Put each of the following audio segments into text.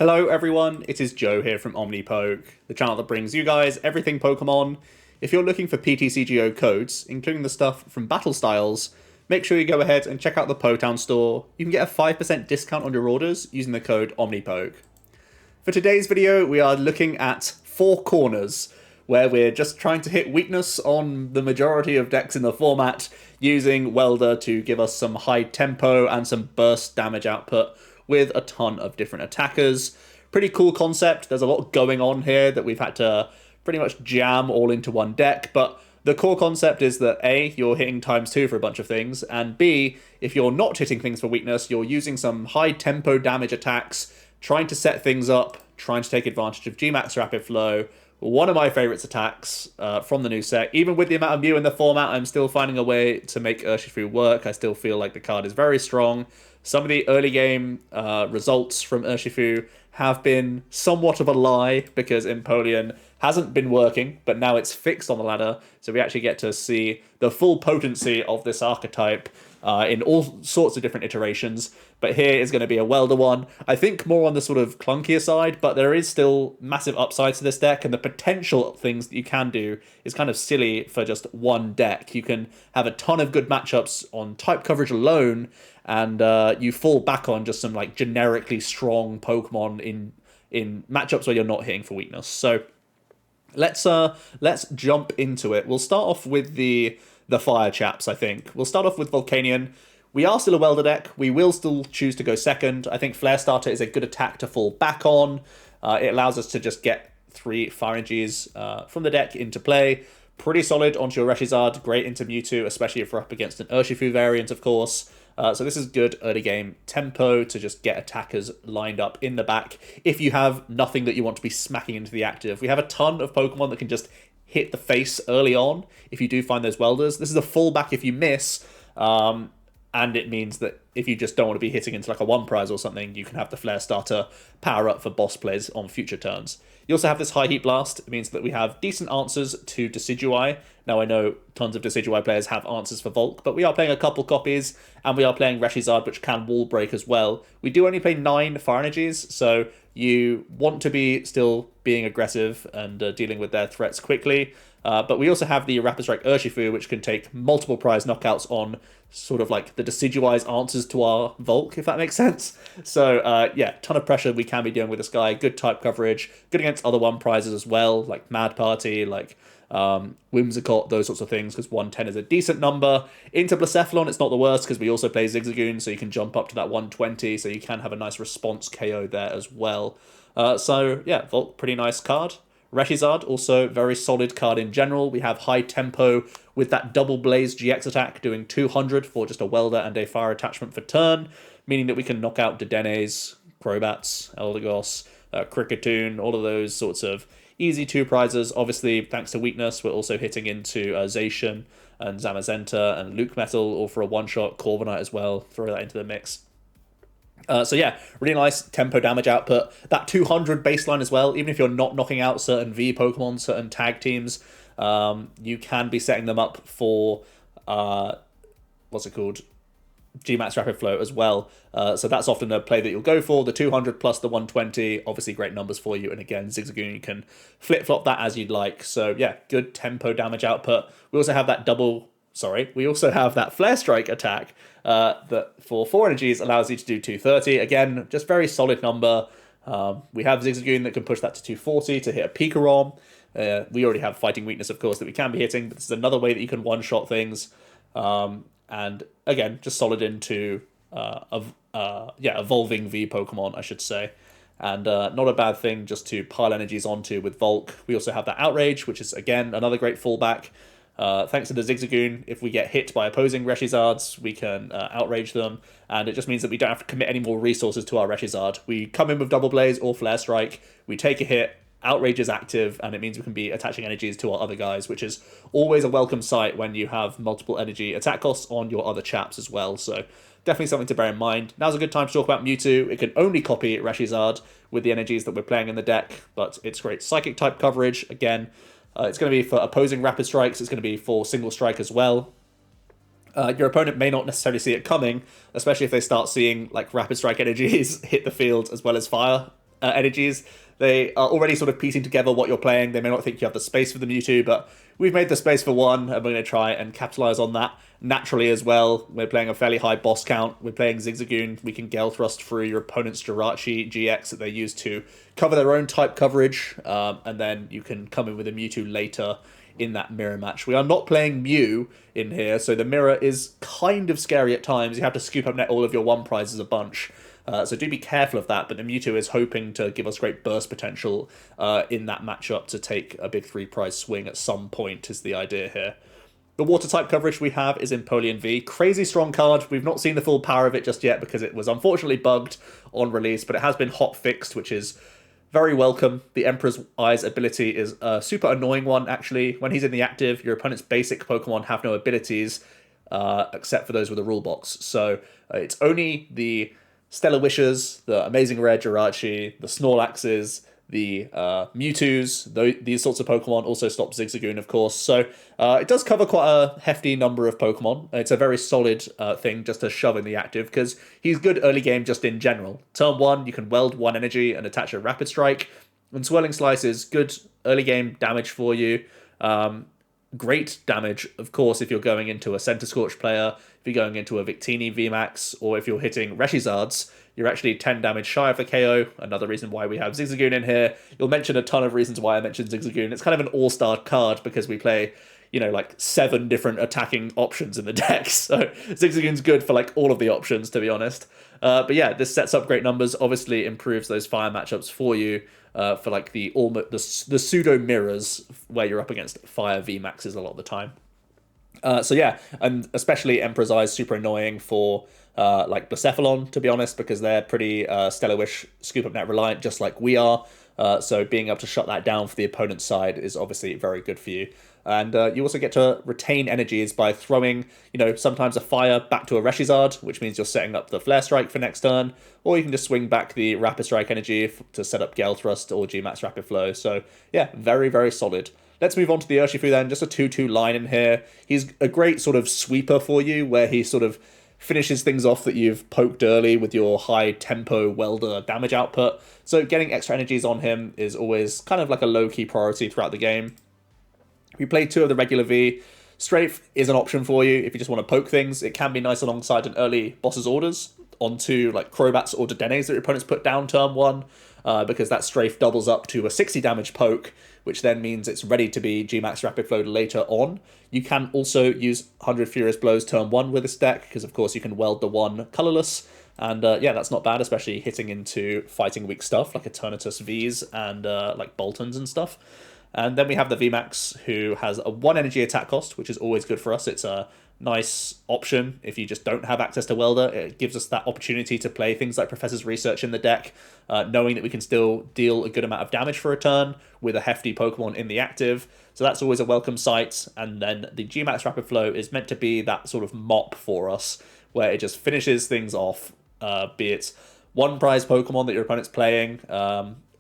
Hello everyone, it is Joe here from Omnipoke, the channel that brings you guys everything Pokemon. If you're looking for PTCGO codes, including the stuff from Battle Styles, make sure you go ahead and check out the Potown store. You can get a 5% discount on your orders using the code Omnipoke. For today's video, we are looking at 4 corners, where we're just trying to hit weakness on the majority of decks in the format, using Welder to give us some high tempo and some burst damage output with a ton of different attackers. Pretty cool concept. There's a lot going on here that we've had to pretty much jam all into one deck, but the core concept is that A, you're hitting ×2 for a bunch of things, and B, if you're not hitting things for weakness, you're using some high tempo damage attacks, trying to set things up, trying to take advantage of VMAX Rapid Flow. One of my favorites attacks from the new set. Even with the amount of Mew in the format, I'm still finding a way to make Urshifu work. I still feel like the card is very strong. Some of the early game results from Urshifu have been somewhat of a lie because Empoleon hasn't been working, but now it's fixed on the ladder, so we actually get to see the full potency of this archetype in all sorts of different iterations. But here is going to be a Welder one. I think more on the sort of clunkier side, but there is still massive upside to this deck, and the potential things that you can do is kind of silly for just one deck. You can have a ton of good matchups on type coverage alone, and you fall back on just some like generically strong Pokemon in matchups where you're not hitting for weakness. So let's jump into it. We'll start off with the fire chaps, I think. We'll start off with Volcanion. We are still a Welder deck. We will still choose to go second. I think Flare Starter is a good attack to fall back on. It allows us to just get 3 Fire Energies from the deck into play. Pretty solid onto your Reshiram, great into Mewtwo, especially if we're up against an Urshifu variant, of course. So this is good early game tempo to just get attackers lined up in the back if you have nothing that you want to be smacking into the active. We have a ton of Pokemon that can just hit the face early on if you do find those Welders. This is a fallback if you miss, and it means that if you just don't want to be hitting into like a 1 prize or something, you can have the Flare Starter power up for boss plays on future turns. You also have this High Heat Blast. It means that we have decent answers to Decidueye. Now I know tons of Decidueye players have answers for Volk, but we are playing a couple copies, and we are playing Reshiram, which can wall break as well. We do only play 9 Fire Energies, so you want to be still being aggressive and dealing with their threats quickly. But we also have the Rapid Strike Urshifu, which can take multiple prize knockouts on sort of like the Decidueye's answers to our Volk, if that makes sense. So yeah, ton of pressure we can be dealing with this guy. Good type coverage, good against other 1 prizes as well, like Mad Party, like Whimsicott, those sorts of things, because 110 is a decent number. Into Blacephalon, it's not the worst, because we also play Zigzagoon, so you can jump up to that 120, so you can have a nice response KO there as well. So yeah, Volk, pretty nice card. Reshiram, also very solid card in general. We have high tempo with that double blaze GX attack doing 200 for just a Welder and a fire attachment for turn, meaning that we can knock out Dedenne-GX, Crobats, Eldegoss, Kricketune, all of those sorts of easy 2 prizes. Obviously, thanks to weakness, we're also hitting into Zacian and Zamazenta and Luke Metal, all for a 1-shot, Corviknight as well. Throw that into the mix. So yeah, really nice tempo damage output. That 200 baseline as well, even if you're not knocking out certain V Pokemon, certain tag teams, you can be setting them up for, what's it called? Gmax Rapid Flow as well. So that's often a play that you'll go for. The 200 plus the 120, obviously great numbers for you. And again, Zigzagoon, you can flip-flop that as you'd like. So yeah, good tempo damage output. We also have that we also have that Flare Strike attack that for 4 energies allows you to do 230. Again, just very solid number. We have Zigzagoon that can push that to 240 to hit a Pikarom. We already have Fighting Weakness, of course, that we can be hitting, but this is another way that you can one-shot things. And again, just solid into evolving V Pokemon, I should say. And not a bad thing just to pile energies onto with Volk. We also have that Outrage, which is, again, another great fallback. Thanks to the Zigzagoon, if we get hit by opposing Reshizards, we can outrage them, and it just means that we don't have to commit any more resources to our Reshizard. We come in with Double Blaze or Flare Strike, we take a hit, Outrage is active, and it means we can be attaching energies to our other guys, which is always a welcome sight when you have multiple energy attack costs on your other chaps as well, so definitely something to bear in mind. Now's a good time to talk about Mewtwo. It can only copy Reshizard with the energies that we're playing in the deck, but it's great Psychic type coverage, again. It's going to be for opposing Rapid Strikes. It's going to be for single strike as well. Your opponent may not necessarily see it coming, especially if they start seeing like Rapid Strike energies hit the field as well as fire. energies. They are already sort of piecing together what you're playing. They may not think you have the space for the Mewtwo, but we've made the space for one, and we're going to try and capitalize on that naturally as well. We're playing a fairly high boss count. We're playing Zigzagoon. We can Gale Thrust through your opponent's Jirachi GX that they use to cover their own type coverage, and then you can come in with a Mewtwo later in that mirror match. We are not playing Mew in here, so the mirror is kind of scary at times. You have to scoop up net all of your one prizes a bunch. So do be careful of that, but the Mewtwo is hoping to give us great burst potential in that matchup to take a big 3-prize swing at some point is the idea here. The water type coverage we have is Empoleon V. Crazy strong card. We've not seen the full power of it just yet because it was unfortunately bugged on release, but it has been hot fixed, which is very welcome. The Emperor's Eyes ability is a super annoying one, actually. When he's in the active, your opponent's basic Pokemon have no abilities except for those with a rule box. So it's only the Stellar Wishes, the Amazing Rare Jirachi, the Snorlaxes, the Mewtwo's, these sorts of Pokemon also stop Zigzagoon, of course. So it does cover quite a hefty number of Pokemon. It's a very solid thing just to shove in the active, because he's good early game just in general. Turn 1, you can weld 1 energy and attach a Rapid Strike. And Swirling Slice is good early game damage for you. Great damage, of course, if you're going into a Center Scorch player, if you're going into a Victini VMAX, or if you're hitting Reshizards, you're actually 10 damage shy of the KO. Another reason why we have Zigzagoon in here. You'll mention a ton of reasons why I mentioned Zigzagoon. It's kind of an all-star card because we play, you know, like 7 different attacking options in the deck. So Zigzagoon's good for like all of the options, to be honest. But yeah, this sets up great numbers, obviously improves those fire matchups for you. For like the pseudo mirrors where you're up against fire VMAXs a lot of the time. So yeah, and especially Emperor's Eyes super annoying for like Blacephalon, to be honest, because they're pretty Stellar Wish Scoop Up Net reliant, just like we are. So being able to shut that down for the opponent's side is obviously very good for you. And you also get to retain energies by throwing, you know, sometimes a fire back to a Reshizard, which means you're setting up the Flare Strike for next turn, or you can just swing back the Rapid Strike energy to set up Gale Thrust or Gmax Rapid Flow. So yeah, very, very solid. Let's move on to the Urshifu then, just a 2-2 line in here. He's a great sort of sweeper for you, where he sort of finishes things off that you've poked early with your high tempo welder damage output. So getting extra energies on him is always kind of like a low-key priority throughout the game. We played 2 of the regular V. Strafe is an option for you if you just want to poke things. It can be nice alongside an early boss's orders onto like Crobats or Dedennes that your opponents put down turn 1, because that Strafe doubles up to a 60 damage poke, which then means it's ready to be Gmax Rapid Flow later on. You can also use 100 Furious Blows turn 1 with this deck, because of course you can weld the 1 colorless, and yeah, that's not bad, especially hitting into fighting weak stuff like Eternatus Vs and like Boltons and stuff. And then we have the VMAX, who has a 1 energy attack cost, which is always good for us. It's a nice option if you just don't have access to Welder. It gives us that opportunity to play things like Professor's Research in the deck, knowing that we can still deal a good amount of damage for a turn with a hefty Pokemon in the active. So that's always a welcome sight. And then the Gmax Rapid Flow is meant to be that sort of mop for us, where it just finishes things off, be it 1 prize Pokemon that your opponent's playing,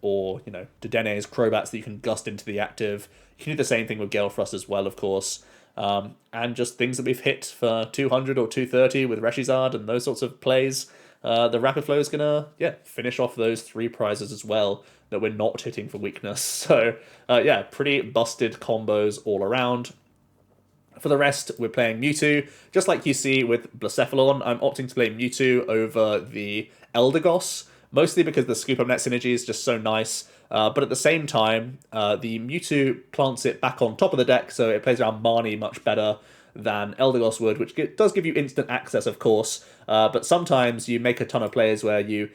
or, you know, Dedennes, Crobats that you can gust into the active. You can do the same thing with Gale Thrust as well, of course. And just things that we've hit for 200 or 230 with Reshizard and those sorts of plays. The Rapid Flow is going to, yeah, finish off those 3 prizes as well that we're not hitting for weakness. So, yeah, pretty busted combos all around. For the rest, we're playing Mewtwo. Just like you see with Blacephalon, I'm opting to play Mewtwo over the Eldegoss, mostly because the Scoop Up Net synergy is just so nice. But at the same time, the Mewtwo plants it back on top of the deck, so it plays around Marnie much better than Eldegoss would, which does give you instant access, of course. But sometimes you make a ton of plays where you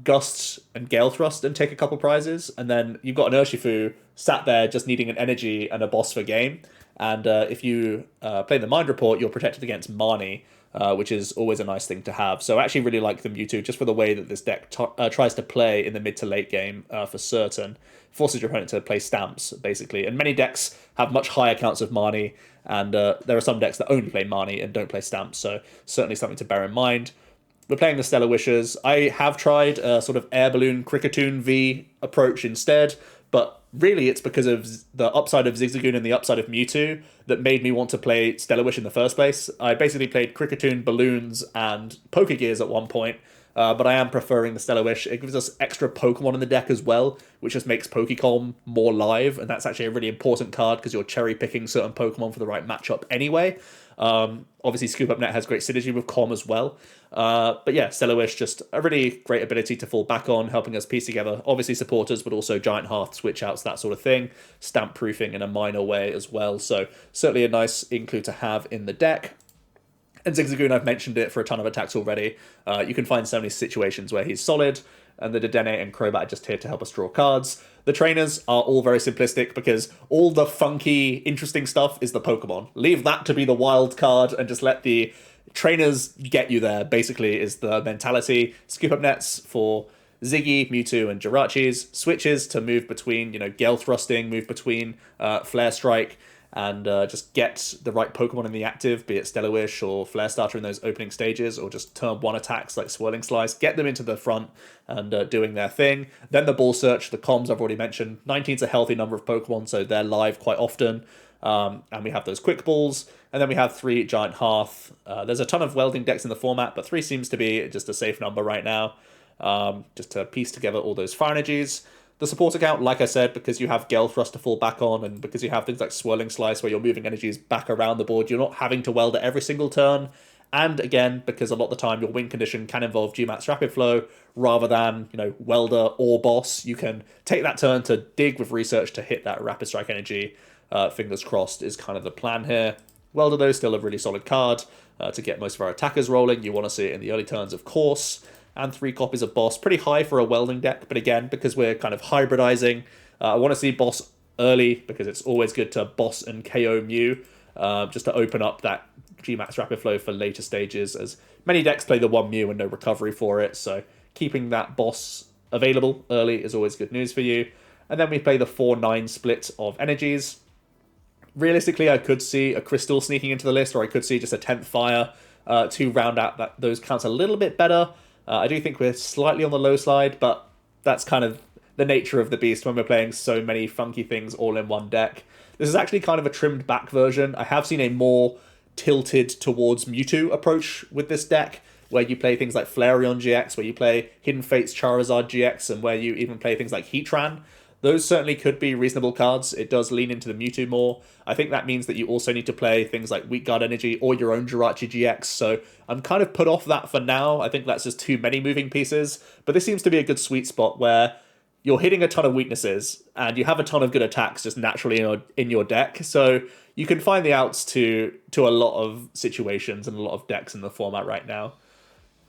Gust and Gale Thrust and take a couple prizes, and then you've got an Urshifu sat there just needing an energy and a boss for game. And if you play the Mind Report, you're protected against Marnie, which is always a nice thing to have. So I actually really like the Mewtwo just for the way that this deck tries to play in the mid to late game for certain. Forces your opponent to play stamps, basically. And many decks have much higher counts of Marnie, and there are some decks that only play Marnie and don't play stamps, so certainly something to bear in mind. We're playing the Stellar Wishes. I have tried a sort of Air Balloon Cricketoon V approach instead, but really it's because of the upside of Zigzagoon and the upside of Mewtwo that made me want to play Stellar Wish in the first place. I basically played Cricketoon, Balloons, and Pokegears at one point, but I am preferring the Stellar Wish. It gives us extra Pokemon in the deck as well, which just makes Pokécom more live, and that's actually a really important card because you're cherry-picking certain Pokemon for the right matchup anyway. Obviously, Scoop Up Net has great synergy with Com as well. But yeah, Stellar Wish, just a really great ability to fall back on, helping us piece together, obviously supporters, but also Giant Hearth, switch outs, that sort of thing. Stamp proofing in a minor way as well. So certainly a nice include to have in the deck. And Zigzagoon, I've mentioned it for a ton of attacks already. You can find so many situations where he's solid, and the Dedenne and Crobat are just here to help us draw cards. The trainers are all very simplistic because all the funky, interesting stuff is the Pokemon. Leave that to be the wild card and just let the trainers get you there, basically, is the mentality. Scoop Up Nets for Ziggy, Mewtwo, and Jirachi's. Switches to move between, Gale Thrusting, move between Flare Strike, and just get the right Pokemon in the active, be it Stellar Wish or Flare Starter in those opening stages, or just turn 1 attacks like Swirling Slice, get them into the front and doing their thing. Then the Ball Search, the comms I've already mentioned. 19's a healthy number of Pokemon, so they're live quite often. And we have those Quick Balls, and then we have 3 Giant Hearth. There's a ton of welding decks in the format, but 3 seems to be just a safe number right now, just to piece together all those fire energies. The support account, like I said, because you have Gale Thrust to fall back on, and because you have things like Swirling Slice where you're moving energies back around the board, you're not having to weld at every single turn. And again, because a lot of the time your win condition can involve GMAX Rapid Flow rather than, Welder or Boss, you can take that turn to dig with Research to hit that Rapid Strike energy. Fingers crossed is kind of the plan here. Welder, though, still a really solid card to get most of our attackers rolling. You want to see it in the early turns, of course. And 3 copies of Boss. Pretty high for a welding deck, but again, because we're kind of hybridizing, I want to see Boss early, because it's always good to Boss and KO Mew, just to open up that GMAX Rapid Flow for later stages, as many decks play the 1 Mew and no recovery for it, so keeping that Boss available early is always good news for you. And then we play the 4-9 split of energies. Realistically, I could see a Crystal sneaking into the list, or I could see just a 10th Fire to round out those counts a little bit better. I do think we're slightly on the low slide, but that's kind of the nature of the beast when we're playing so many funky things all in one deck. This is actually kind of a trimmed back version. I have seen a more tilted towards Mewtwo approach with this deck, where you play things like Flareon GX, where you play Hidden Fates Charizard-GX, and where you even play things like Heatran. Those certainly could be reasonable cards. It does lean into the Mewtwo more. I think that means that you also need to play things like Weak Guard Energy or your own Jirachi GX, so I'm kind of put off that for now. I think that's just too many moving pieces, but this seems to be a good sweet spot where you're hitting a ton of weaknesses, and you have a ton of good attacks just naturally in your deck, so you can find the outs to a lot of situations and a lot of decks in the format right now.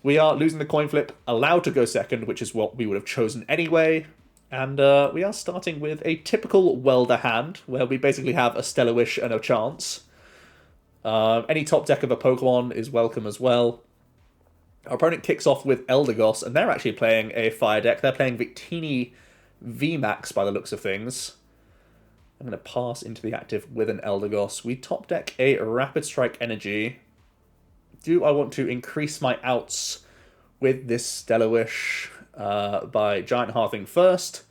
We are losing the coin flip, allowed to go second, which is what we would have chosen anyway. And we are starting with a typical Welder hand, where we basically have a Stellar Wish and a chance. Any top deck of a Pokemon is welcome as well. Our opponent kicks off with Eldegoss, and they're actually playing a fire deck. They're playing Victini VMAX by the looks of things. I'm going to pass into the active with an Eldegoss. We top deck a Rapid Strike Energy. Do I want to increase my outs with this Stellar Wish by Giant Hearthing first?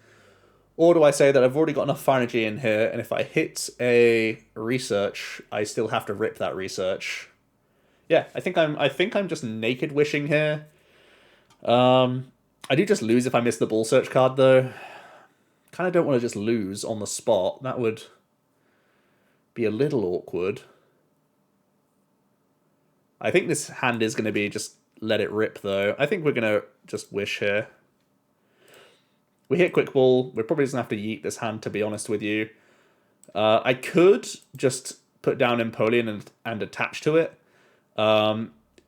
Or do I say that I've already got enough fire energy in here, and if I hit a Research, I still have to rip that Research? Yeah, I think I'm just naked wishing here. I do just lose if I miss the Ball Search card, though. Kind of don't want to just lose on the spot. That would be a little awkward. I think this hand is going to be just let it rip, though. I think we're going to just wish here. We hit Quick Ball. We're probably just going to have to yeet this hand, to be honest with you. I could just put down Empoleon and attach to it.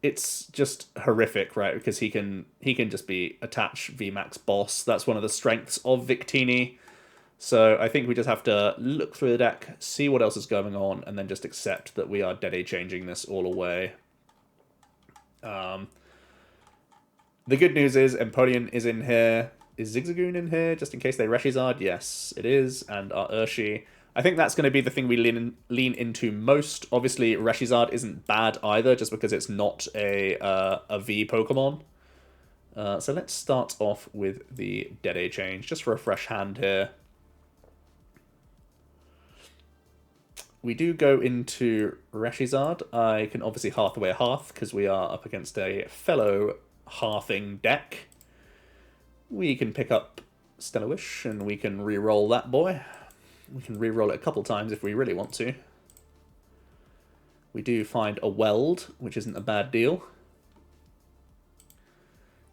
It's just horrific, right? Because he can just be attach VMAX Boss. That's one of the strengths of Victini. So I think we just have to look through the deck, see what else is going on, and then just accept that we are Dedenne changing this all away. The good news is Empoleon is in here. Is Zigzagoon in here, just in case they Reshizard? Yes, it is, and our Urshi. I think that's going to be the thing we lean into most. Obviously, Reshizard isn't bad either, just because it's not a V Pokemon. So let's start off with the Dedenne change, just for a fresh hand here. We do go into Reshizard. I can obviously Hearth away a Hearth, because we are up against a fellow Hearthing deck, we can pick up Stellar Wish and we can re-roll that boy. We can re-roll it a couple times if we really want to. We do find a Weld, which isn't a bad deal.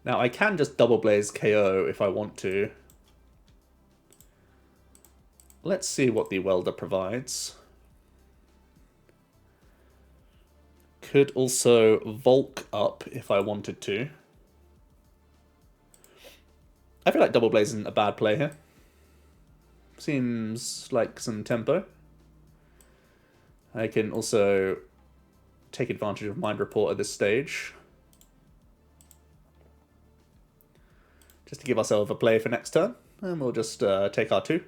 Now I can just Double Blaze KO if I want to. Let's see what the Welder provides. Could also Volk up if I wanted to. I feel like Double Blaze isn't a bad play here. Seems like some tempo. I can also take advantage of Mind Report at this stage. Just to give ourselves a play for next turn. And we'll just take our 2.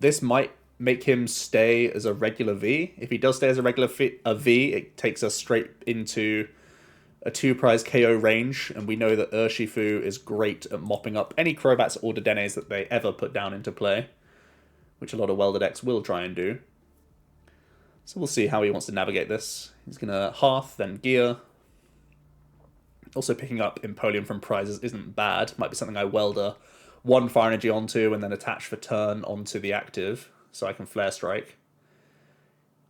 This might make him stay as a regular V. If he does stay as a regular V, it takes us straight into a 2-prize KO range, and we know that Urshifu is great at mopping up any Crobats or Dedennes that they ever put down into play, which a lot of Welder decks will try and do. So we'll see how he wants to navigate this. He's going to Hearth, then Gear. Also picking up Empoleon from prizes isn't bad. Might be something I Welder 1 Fire Energy onto and then attach for turn onto the active, so I can Flare Strike.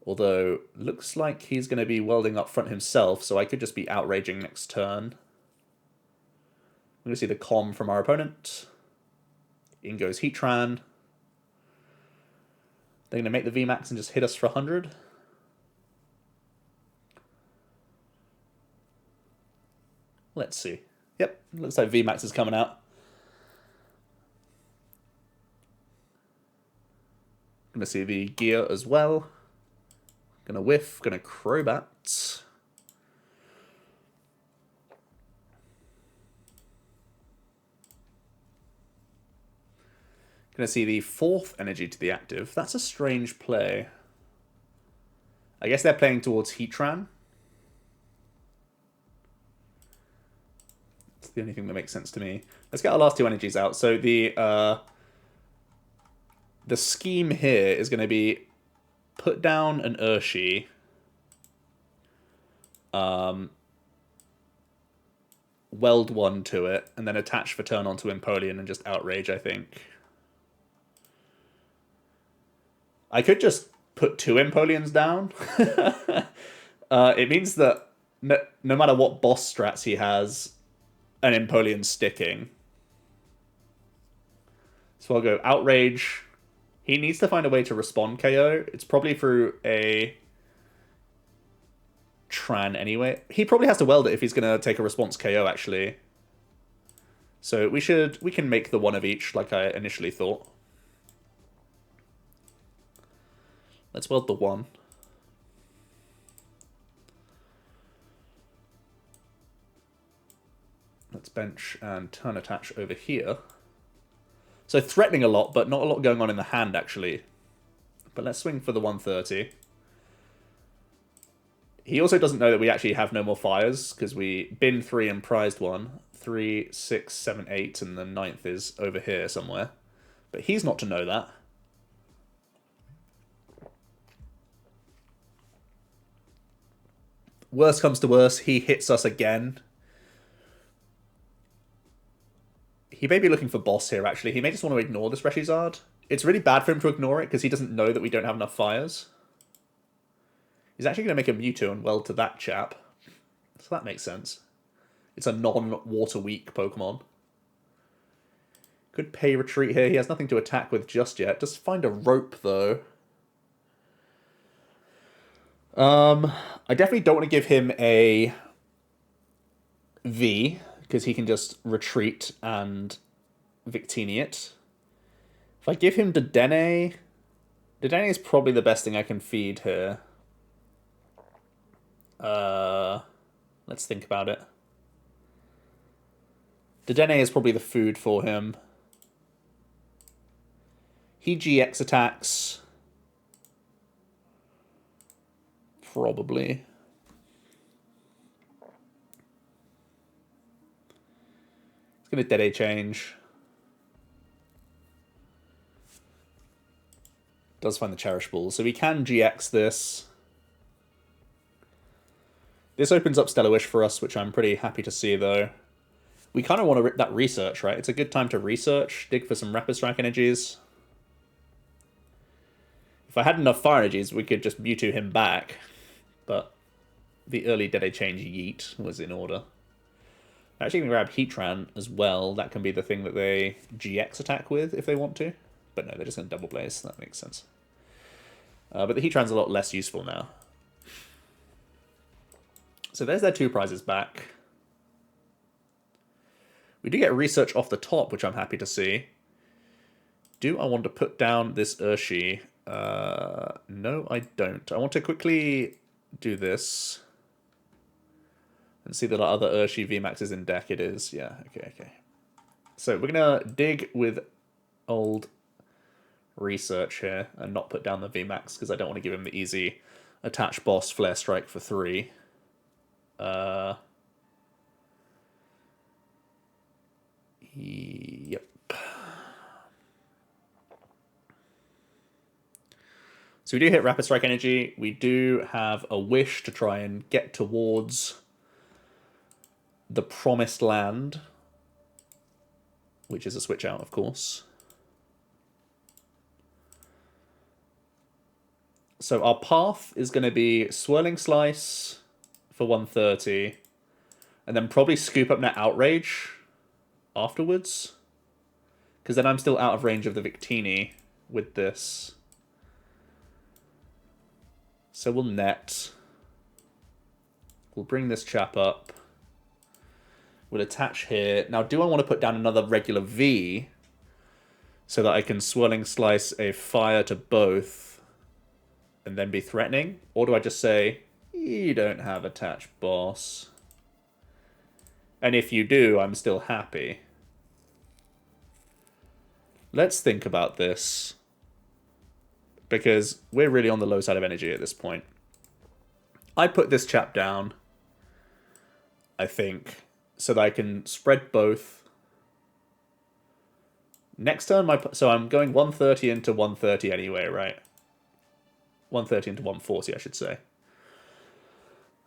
Although, looks like he's going to be welding up front himself, so I could just be outraging next turn. We're going to see the comm from our opponent. In goes Heatran. They're going to make the VMAX and just hit us for 100. Let's see. Yep, looks like VMAX is coming out. Going to see the Gear as well. Going to whiff, going to Crobat. Going to see the 4th energy to the active. That's a strange play. I guess they're playing towards Heatran. That's the only thing that makes sense to me. Let's get our last 2 energies out. So the scheme here is going to be put down an Urshi. Weld 1 to it, and then attach for turn onto Empoleon and just outrage, I think. I could just put 2 Empoleons down. It means that no matter what boss strats he has, an Empoleon's sticking. So I'll go outrage. He needs to find a way to respond KO. It's probably through a Tran anyway. He probably has to weld it if he's going to take a response KO, actually. So we can make the 1 of each like I initially thought. Let's weld the 1. Let's bench and turn attach over here. So threatening a lot, but not a lot going on in the hand, actually. But let's swing for the 130. He also doesn't know that we actually have no more fires, because we bin 3 and prized 1. 3, 6, 7, 8, and the 9th is over here somewhere. But he's not to know that. Worst comes to worst, he hits us again. He may be looking for boss here, actually. He may just want to ignore this Reshizard. It's really bad for him to ignore it, because he doesn't know that we don't have enough fires. He's actually going to make a Mewtwo and weld to that chap. So that makes sense. It's a non-water weak Pokemon. Could pay retreat here. He has nothing to attack with just yet. Just find a rope, though. I definitely don't want to give him a V, because he can just retreat and Victini it. If I give him Dedenne... Dedenne is probably the best thing I can feed here. Let's think about it. Dedenne is probably the food for him. He GX attacks. Probably. It's going to Dedenne change. Does find the Cherish Ball. So we can GX this. This opens up Stellar Wish for us, which I'm pretty happy to see, though. We kind of want to rip that research, right? It's a good time to research, dig for some Rapid Strike energies. If I had enough Fire energies, we could just Mewtwo him back. But the early Dedenne change Yeet was in order. Actually, can grab Heatran as well. That can be the thing that they GX attack with if they want to. But no, they're just going to Double Blaze. That makes sense. But the Heatran's a lot less useful now. So there's their 2 prizes back. We do get research off the top, which I'm happy to see. Do I want to put down this Urshifu? No, I don't. I want to quickly do this. And see that our other Urshifu VMAX is in deck. It is. Yeah, okay. So we're going to dig with old research here and not put down the VMAX because I don't want to give him the easy attach boss Flare Strike for 3. Yep. So we do hit Rapid Strike energy. We do have a wish to try and get towards the Promised Land, which is a switch out, of course. So our path is going to be Swirling Slice for 130, and then probably Scoop Up Net Outrage afterwards, because then I'm still out of range of the Victini with this. So we'll net. We'll bring this chap up. We'll attach here. Now, do I want to put down another regular V so that I can Swirling Slice a fire to both and then be threatening? Or do I just say, you don't have attached boss? And if you do, I'm still happy. Let's think about this, because we're really on the low side of energy at this point. I put this chap down, I think, so that I can spread both. Next turn, so I'm going 130 into 130 anyway, right? 130 into 140, I should say.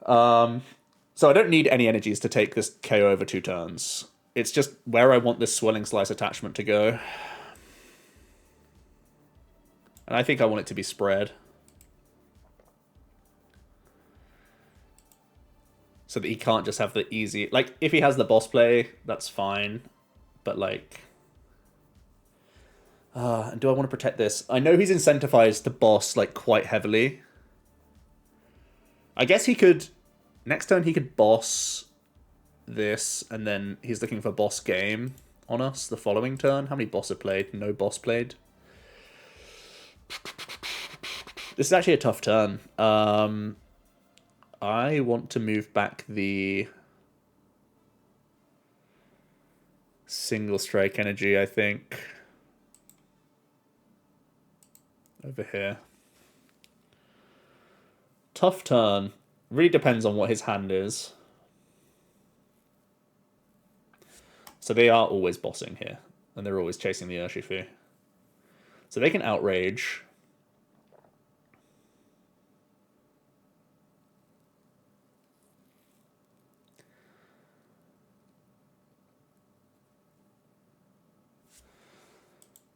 So I don't need any energies to take this KO over 2 turns. It's just where I want this Swirling Slice attachment to go. And I think I want it to be spread. So that he can't just have the easy... Like, if he has the boss play, that's fine. But, like... and do I want to protect this? I know he's incentivized to boss, like, quite heavily. I guess he could... Next turn, he could boss this, and then he's looking for boss game on us the following turn. How many boss are played? No boss played. This is actually a tough turn. I want to move back the single strike energy, I think. Over here. Tough turn. Really depends on what his hand is. So they are always bossing here. And they're always chasing the Urshifu. So they can outrage.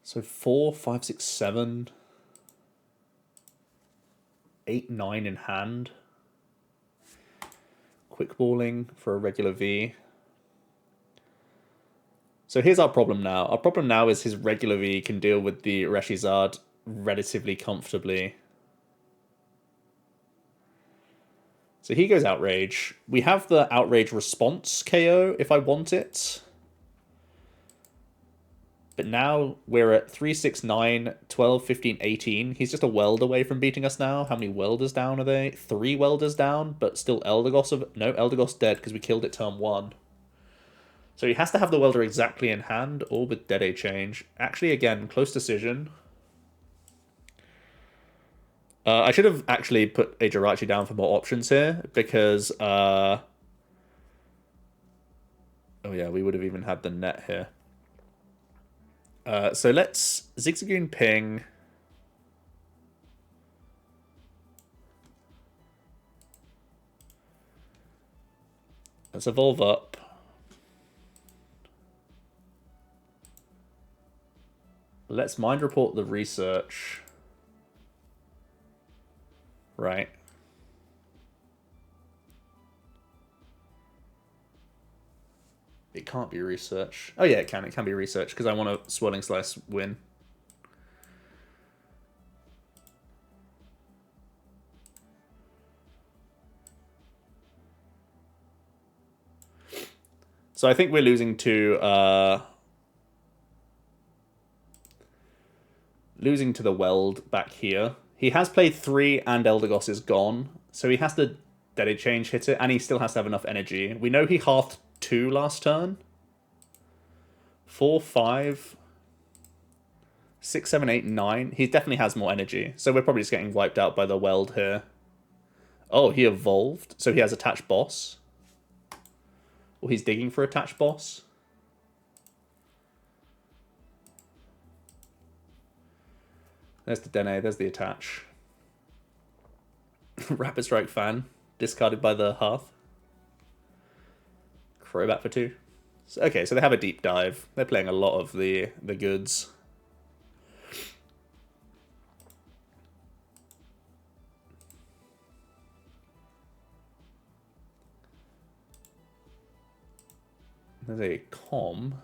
So 4, 5, 6, 7, 8, 9 in hand. Quick balling for a regular V. So here's our problem now. Our problem now is his regular V can deal with the Reshizard relatively comfortably. So he goes Outrage. We have the Outrage response KO if I want it. But now we're at 3, 6, 9, 12, 15, 18. He's just a Weld away from beating us now. How many Welders down are they? 3 Welders down, but still Eldegoss. No, Eldegoss dead because we killed it turn 1. So he has to have the Welder exactly in hand or with Dedenne change. Actually, again, close decision. I should have actually put a Jirachi down for more options here because... oh yeah, we would have even had the net here. So let's Zigzagoon ping. Let's evolve up. Let's mind report the research. Right. It can't be research. Oh yeah, it can. It can be research because I want a Swirling Slice win. So I think we're losing to the Weld back here. He has played 3 and Eldegoss is gone, so he has to Dedenne change hit it, and he still has to have enough energy. We know he hearthed 2 last turn. 4, 5, 6, 7, 8, 9. He definitely has more energy, so we're probably just getting wiped out by the Weld here. Oh, he evolved, so he has attached boss. Or he's digging for attached boss. There's the Dedenne, there's the attach. Rapid Strike fan, discarded by the Hearth. Crobat for 2. So, okay, so they have a deep dive. They're playing a lot of the goods. There's a com.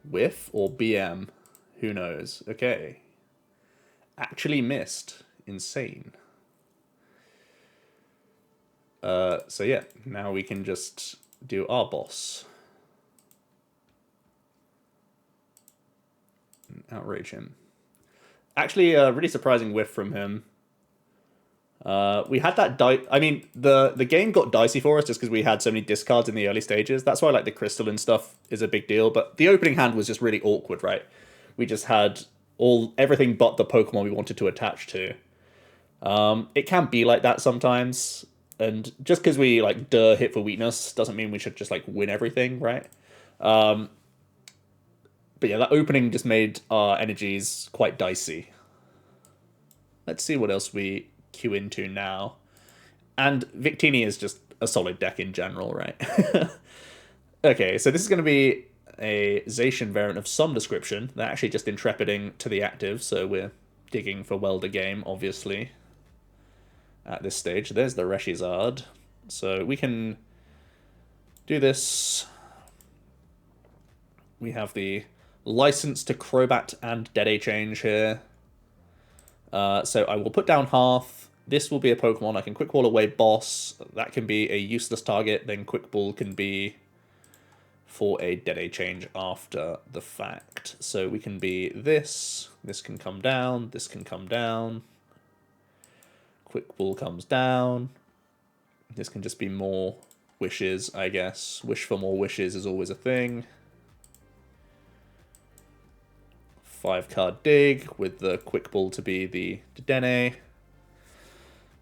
Whiff or BM? Who knows? Okay. Actually missed. Insane. So yeah, now we can just do our boss. Outrage him. Actually, a really surprising whiff from him. We had that I mean, the game got dicey for us just because we had so many discards in the early stages. That's why like the crystalline stuff is a big deal. But the opening hand was just really awkward, right? We just had everything but the Pokemon we wanted to attach to. It can be like that sometimes, and just because we like hit for weakness doesn't mean we should just like win everything, right? But yeah, that opening just made our energies quite dicey. Let's see what else we queue into now. And Victini is just a solid deck in general, right? Okay, so this is going to be a Zacian variant of some description. They're actually just intrepiding to the active, so we're digging for Welder game, obviously, at this stage. There's the Reshizard. So we can do this. We have the license to Crobat and Dedenne change here. So I will put down Hearth. This will be a Pokemon. I can Quick Ball away Boss. That can be a useless target. Then Quick Ball can be for a Dedenne change after the fact. So we can be this. This can come down. This can come down. Quick Ball comes down. This can just be more wishes, I guess. Wish for more wishes is always a thing. 5-card dig with the Quick Ball to be the Dedenne.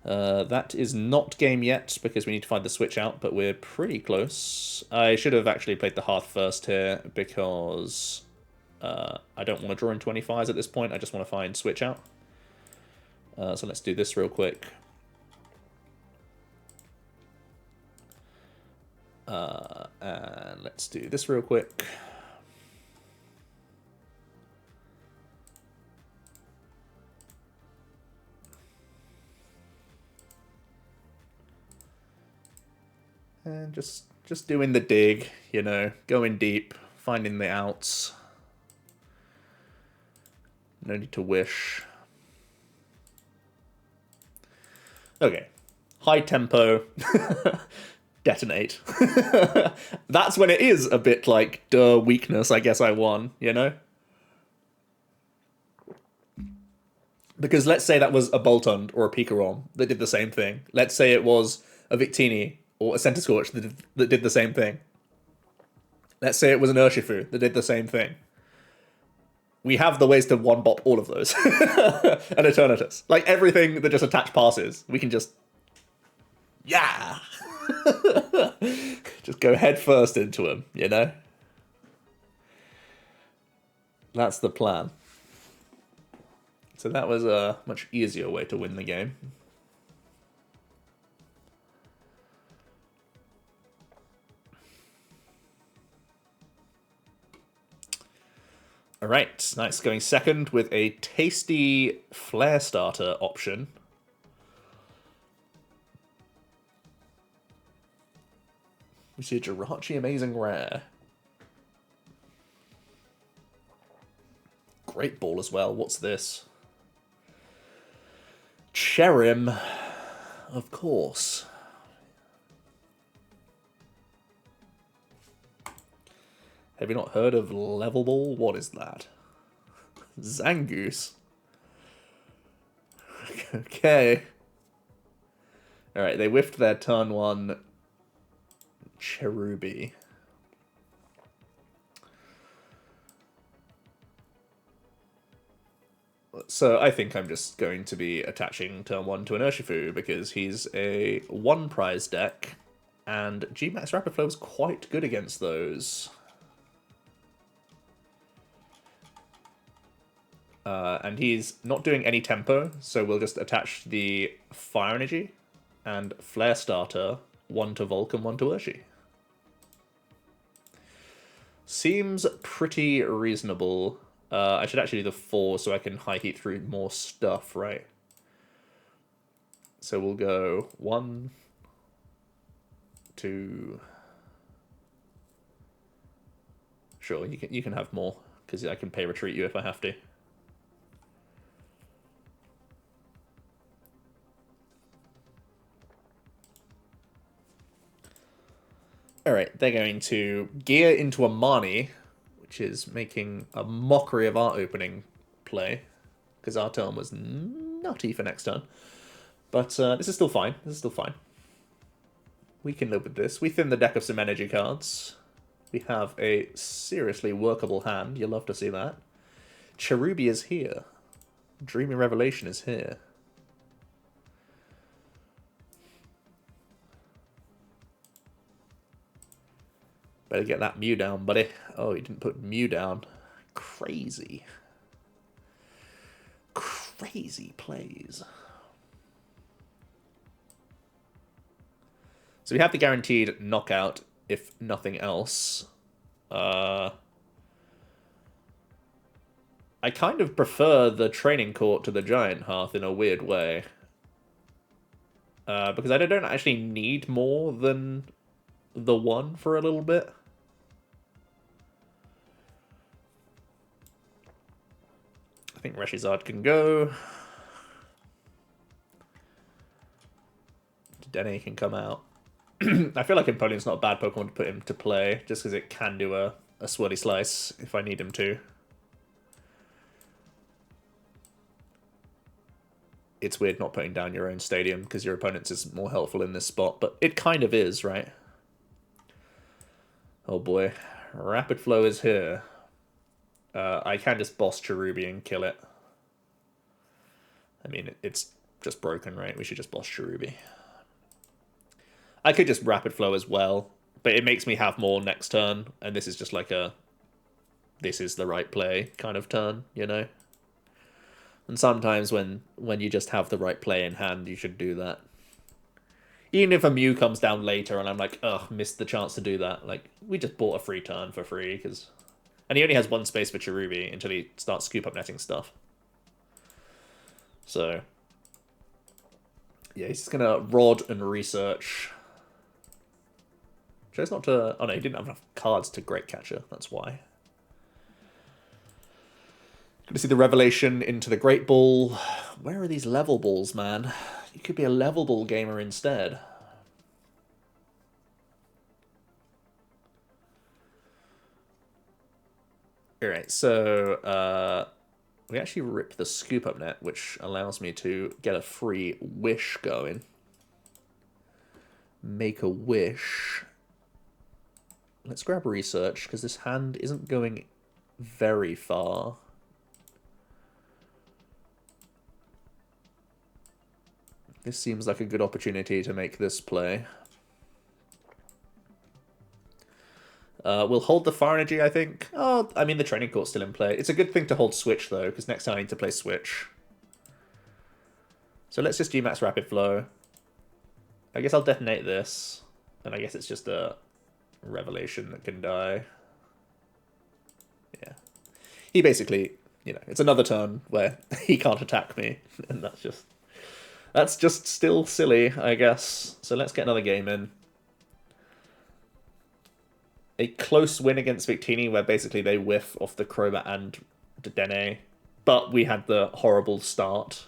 That is not game yet because we need to find the switch out, but we're pretty close. I should have actually played the Hearth first here because I don't want to draw in 25s at this point. I just want to find switch out. So let's do this real quick. And let's do this real quick. And just doing the dig, you know, going deep, finding the outs. No need to wish. Okay. High tempo. Detonate. That's when it is a bit like, duh, weakness, I guess I won, you know? Because let's say that was a Boltund or a Pikarom that did the same thing. Let's say it was a Victini or a Centiskorch that did the same thing. Let's say it was an Urshifu that did the same thing. We have the ways to one-bop all of those. An Eternatus. Like, everything that just attach passes, we can just... Yeah! Just go head first into him, you know? That's the plan. So that was a much easier way to win the game. Alright, nice. Going second with a tasty Flare Starter option. We see a Jirachi Amazing Rare. Great ball as well. What's this? Reshiram, of course. Have you not heard of Level Ball? What is that? Zangoose. Okay. Alright, they whiffed their turn 1 Cherubi. So I think I'm just going to be attaching turn 1 to an Urshifu because he's a 1-prize deck, and VMAX Rapid Flow is quite good against those. And he's not doing any tempo, so we'll just attach the Fire Energy and Flare Starter, 1 to Vulcan, 1 to Urshi. Seems pretty reasonable. I should actually do the 4 so I can high heat through more stuff, right? So we'll go 1, 2. Sure, you can have more because I can pay retreat you if I have to. Alright, they're going to gear into a Marnie, which is making a mockery of our opening play, because our turn was nutty for next turn. But this is still fine. This is still fine. We can live with this. We thin the deck of some energy cards. We have a seriously workable hand. You'll love to see that. Cherubi is here. Dreamy Revelation is here. Better get that Mew down, buddy. Oh, he didn't put Mew down. Crazy. Crazy plays. So we have the guaranteed knockout, if nothing else. I kind of prefer the training court to the Giant Hearth in a weird way. Because I don't actually need more than the 1 for a little bit. I think Reshizard can go. Dedenne can come out. I feel like Empoleon's not a bad Pokemon to put him to play, just because it can do a swirly slice if I need him to. It's weird not putting down your own stadium because your opponent's is more helpful in this spot, but it kind of is, right? Oh boy, Rapid Flow is here. I can just boss Cherubi and kill it. I mean, it's just broken, right? We should just boss Cherubi. I could just Rapid Flow as well, but it makes me have more next turn, and this is just like a this is the right play kind of turn, you know? And sometimes when you just have the right play in hand, you should do that. Even if a Mew comes down later and I'm like, ugh, missed the chance to do that. Like, we just bought a free turn for free, because... And he only has 1 space for Cherubi until he starts Scoop Up Netting stuff. So... yeah, he's just gonna Rod and Research. Chose not to... oh no, he didn't have enough cards to Great Catcher, that's why. Gonna see the Revelation into the Great Ball. Where are these level balls, man? You could be a level ball gamer instead. Alright, so we actually rip the Scoop Up Net, which allows me to get a free wish going. Make a wish. Let's grab Research, because this hand isn't going very far. This seems like a good opportunity to make this play. We'll hold the Fire Energy, I think. Oh, I mean, the Training Court's still in play. It's a good thing to hold Switch, though, because next time I need to play Switch. So let's just VMAX Rapid Flow. I guess I'll detonate this. And I guess it's just a Revelation that can die. Yeah. He basically, you know, it's another turn where he can't attack me. And that's just still silly, I guess. So let's get another game in. A close win against Victini where basically they whiff off the Crobat and Dedenne. But we had the horrible start.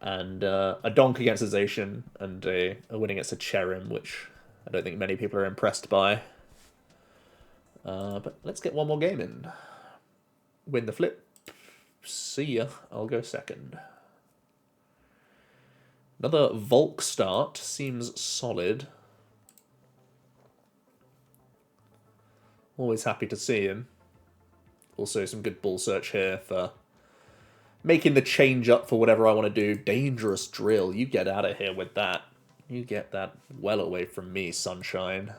And a donk against a Zacian and a win against a Cherim, which I don't think many people are impressed by. But let's get one more game in. Win the flip. See ya. I'll go second. Another Volk start. Seems solid. Always happy to see him. Also some good ball search here for making the change up for whatever I want to do. Dangerous drill. You get out of here with that. You get that well away from me, sunshine.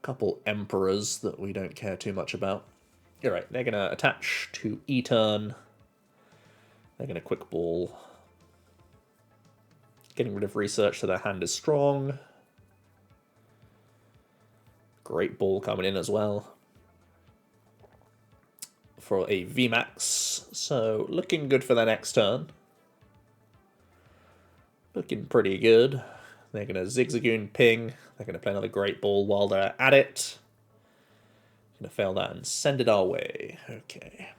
Couple Emperors that we don't care too much about. You're right, they're going to attach to E-turn. They're going to quick ball. Getting rid of research so their hand is strong. Great ball coming in as well. For a VMAX. So looking good for their next turn. Looking pretty good. They're going to Zigzagoon ping. They're going to play another great ball while they're at it. Going to fail that and send it our way. Okay.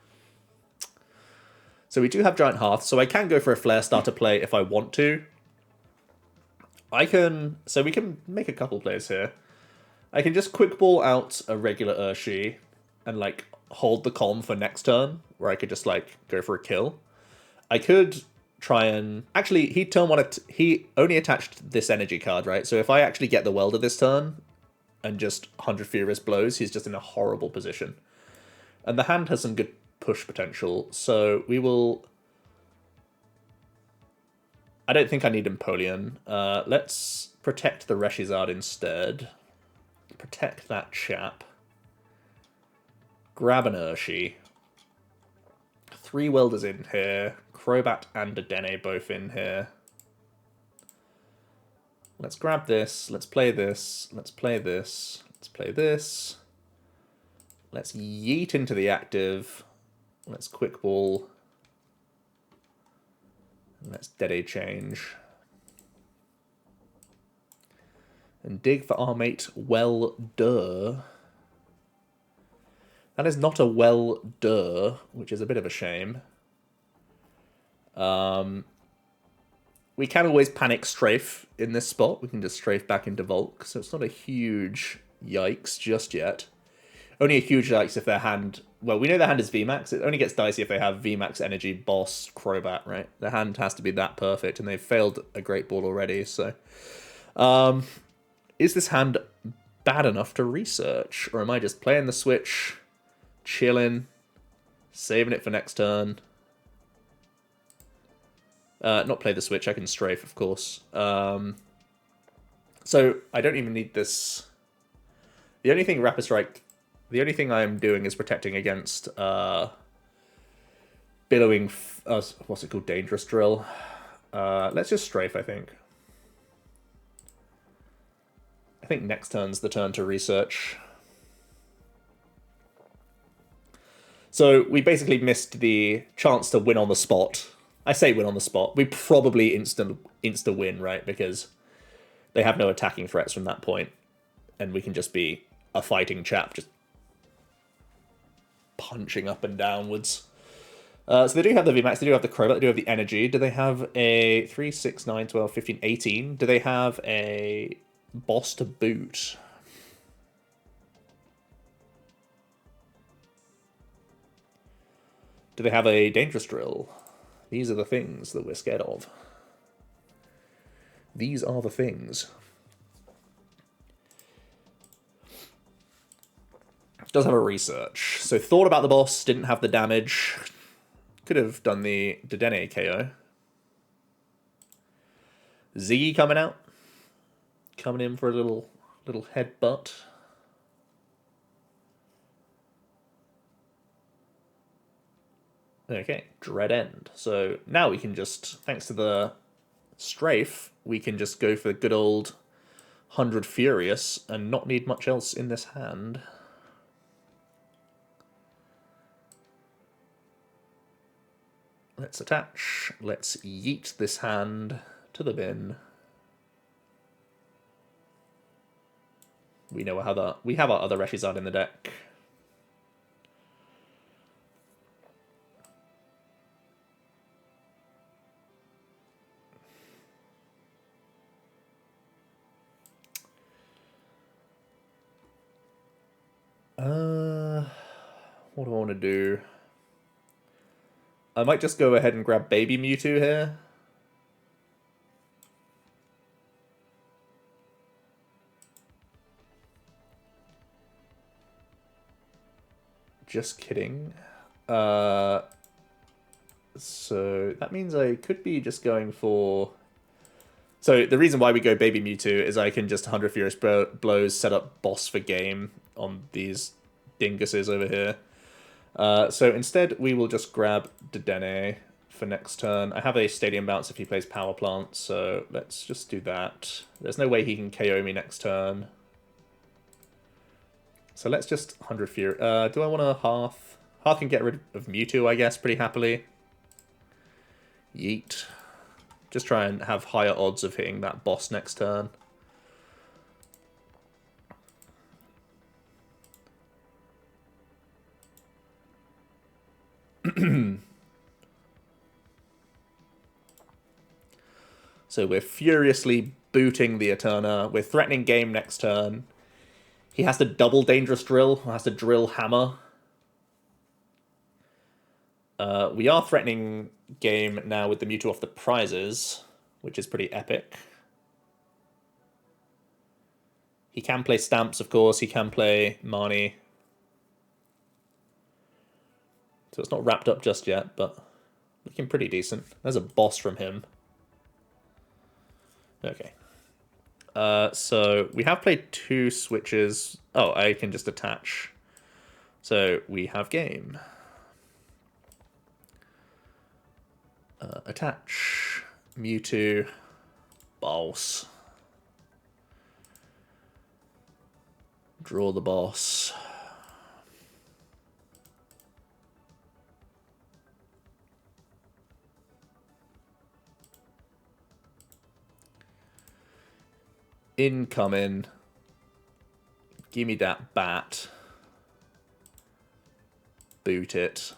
So we do have Giant Hearth, so I can go for a Flare Starter play if I want to. So we can make a couple plays here. I can just quick ball out a regular Urshifu and like hold the column for next turn, where I could just like go for a kill. I could try and actually he only attached this energy card, right? So if I actually get the Welder this turn and just 100 Furious Blows, he's just in a horrible position. And the hand has some good push potential, so we will. I don't think I need Empoleon. Let's protect the Reshizard instead. Protect that chap. Grab an Urshifu. 3 Welders in here. Crobat and Dedenne both in here. Let's grab this. Let's play this. Let's play this. Let's play this. Let's yeet into the active. Let's quick ball. And let's Dedenne change. And dig for our mate Welder. That is not a Welder, which is a bit of a shame. We can always panic strafe in this spot. We can just strafe back into Volk, so it's not a huge yikes just yet. Only a huge yikes if their hand... Well, we know their hand is VMAX. It only gets dicey if they have VMAX Energy, Boss, Crobat, right? Their hand has to be that perfect, and they've failed a great ball already, so... is this hand bad enough to research? Or am I just playing the Switch, chilling, saving it for next turn? Not play the Switch, I can strafe, of course. So I don't even need this. The only thing Rapid Strike... The only thing I'm doing is protecting against billowing... what's it called? Dangerous Drill. Let's just strafe, I think. I think next turn's the turn to research. So we basically missed the chance to win on the spot. I say win on the spot. We probably insta-win, right? Because they have no attacking threats from that point. And we can just be a fighting chap, just punching up and downwards. So they do have the VMAX, they do have the Crobat, they do have the Energy. Do they have a 3, 6, 9, 12, 15, 18? Do they have a Boss to boot? Do they have a Dangerous Drill? These are the things that we're scared of. These are the things. Does have a research. So thought about the boss, didn't have the damage. Could have done the Dedenne KO. Ziggy coming out. Coming in for a little headbutt. Okay, Dread End. So now we can just, thanks to the strafe, we can just go for the good old 100 Furious and not need much else in this hand. Let's attach. Let's yeet this hand to the bin. We know how we have our other Reshizard in the deck. What do I want to do? I might just go ahead and grab Baby Mewtwo here. Just kidding. So that means I could be just going for... So the reason why we go Baby Mewtwo is I can just 100 Furious Blows, set up boss for game on these dinguses over here. So instead we will just grab Dedenne for next turn. I have a Stadium Bounce if he plays Power Plant, so let's just do that. There's no way he can KO me next turn. So let's just 100 Fury. Do I want to Hearth? Hearth can get rid of Mewtwo, I guess, pretty happily. Yeet. Just try and have higher odds of hitting that boss next turn. So we're furiously booting the Eterna. We're threatening game next turn. He has to double Dangerous Drill, or has to drill Hammer. We are threatening game now with the Mewtwo off the prizes, which is pretty epic. He can play Stamps, of course. He can play Marnie. So it's not wrapped up just yet, but looking pretty decent. There's a boss from him. Okay. So we have played 2 switches. Oh, I can just attach. So we have game. Attach. Mewtwo. Boss. Draw the boss. Incoming. Give me that bat. Boot it.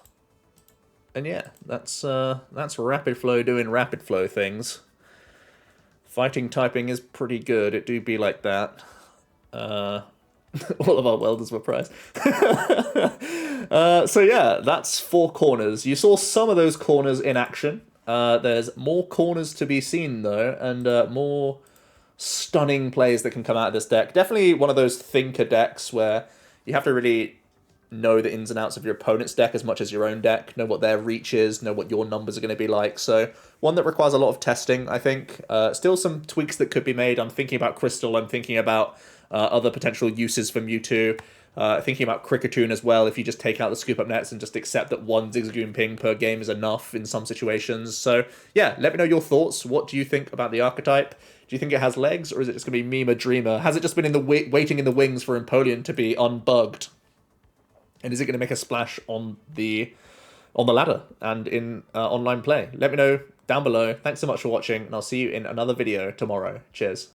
And yeah, that's Rapid Flow doing Rapid Flow things. Fighting typing is pretty good. It do be like that. All of our welders were prized. So yeah, that's 4 corners. You saw some of those corners in action. There's more corners to be seen though, and more stunning plays that can come out of this deck. Definitely one of those thinker decks where you have to really know the ins and outs of your opponent's deck as much as your own deck, know what their reach is, know what your numbers are going to be like. So one that requires a lot of testing, I think. Still some tweaks that could be made. I'm thinking about Crystal. I'm thinking about other potential uses for Mewtwo. Thinking about Cricketune as well, if you just take out the Scoop Up Nets and just accept that 1 Zigzagoon ping per game is enough in some situations. So yeah, let me know your thoughts. What do you think about the archetype? Do you think it has legs, or is it just going to be Mima Dreamer? Has it just been in the waiting in the wings for Empoleon to be unbugged? And is it going to make a splash on the ladder and in online play? Let me know down below. Thanks so much for watching, and I'll see you in another video tomorrow. Cheers.